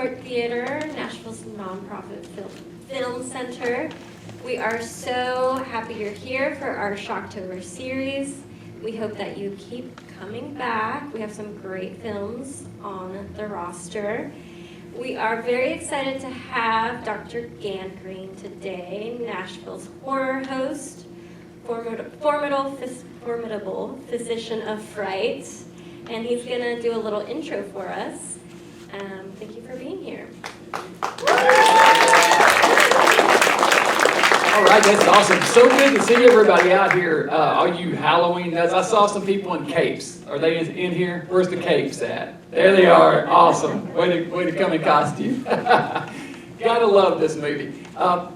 Belcourt Theater, Nashville's nonprofit film center. We are so happy you're here for our Shocktober series. We hope that you keep coming back. We have some great films on the roster. We are very excited to have Dr. Gangrene today, Nashville's horror host, formidable physician of fright, and he's going to do a little intro for us. Thank you for being here. All right, that's awesome. So good to see everybody out here. Are you Halloween nuts? I saw some people in capes. Are they in here? Where's the capes at? There they are. Awesome. Way to come in costume. Gotta love this movie.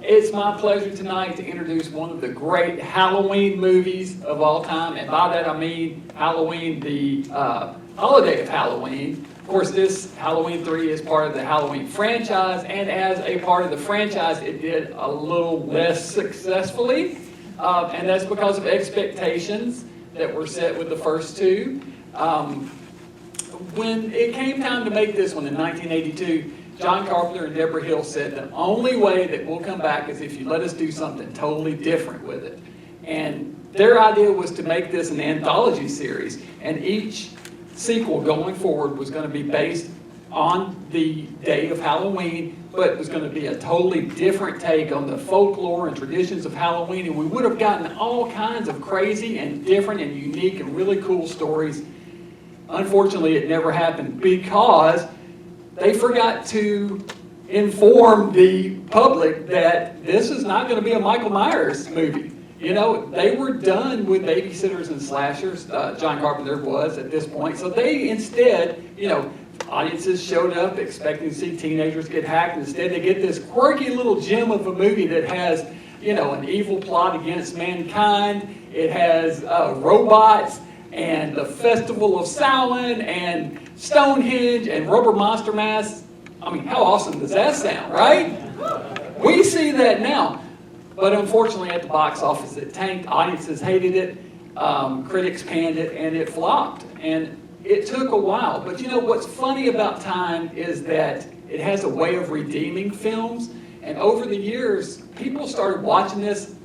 It's my pleasure tonight to introduce one of the great Halloween movies of all time. And by that I mean Halloween, the holiday of Halloween. Of course, this Halloween 3 is part of the Halloween franchise, and as a part of the franchise, it did a little less successfully, and that's because of expectations that were set with the first two. When it came time to make this one in 1982, John Carpenter and Deborah Hill said the only way that we'll come back is if you let us do something totally different with it. And their idea was to make this an anthology series, and each sequel going forward was going to be based on the day of Halloween, but it was going to be a totally different take on the folklore and traditions of Halloween, and we would have gotten all kinds of crazy and different and unique and really cool stories. Unfortunately, it never happened because they forgot to inform the public that this is not going to be a Michael Myers movie. You know, they were done with babysitters and slashers, John Carpenter was at this point, so they instead, audiences showed up expecting to see teenagers get hacked, and instead they get this quirky little gem of a movie that has, an evil plot against mankind, it has robots, and the Festival of Samhain, and Stonehenge, and rubber monster masks. I mean, how awesome does that sound, right? We see that now. But unfortunately, at the box office, it tanked. Audiences hated it. Critics panned it, and it flopped. And it took a while. But what's funny about time is that it has a way of redeeming films. And over the years, people started watching this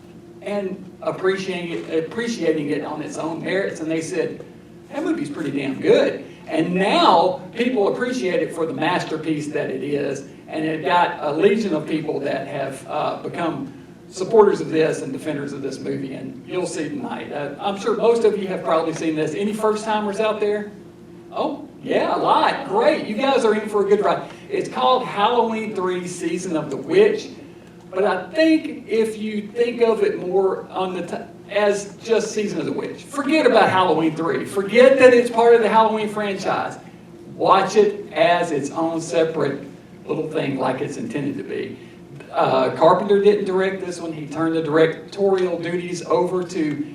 and appreciating it on its own merits. And they said, that movie's pretty damn good. And now people appreciate it for the masterpiece that it is. And it got a legion of people that have become supporters of this and defenders of this movie, and you'll see tonight. I'm sure most of you have probably seen this. Any first-timers out there? Oh, yeah, a lot. Great. You guys are in for a good ride. It's called Halloween 3 Season of the Witch, but I think if you think of it more as just Season of the Witch, forget about Halloween 3. Forget that it's part of the Halloween franchise. Watch it as its own separate little thing like it's intended to be. Carpenter didn't direct this one. He turned the directorial duties over to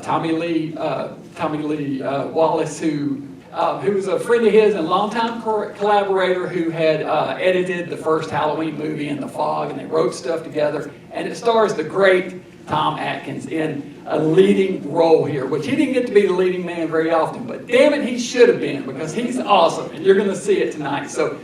Tommy Lee Wallace, who was a friend of his and longtime collaborator who had edited the first Halloween movie in The Fog, and they wrote stuff together. And it stars the great Tom Atkins in a leading role here, which he didn't get to be the leading man very often, but damn it, he should have been, because he's awesome, and you're going to see it tonight. So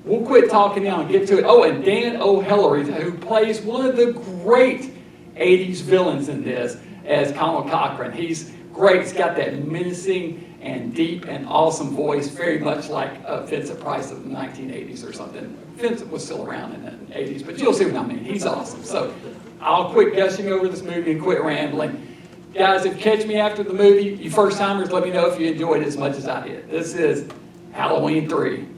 we'll quit talking now and get to it. Oh, and Dan O'Hellery, who plays one of the great 80s villains in this as Colonel Cochran. He's great. He's got that menacing and deep and awesome voice, very much like Vincent Price of the 1980s or something. Vincent was still around in the 80s, but you'll see what I mean. He's awesome. So I'll quit gushing over this movie and quit rambling. Guys, if you catch me after the movie, you first-timers, let me know if you enjoyed it as much as I did. This is Halloween 3.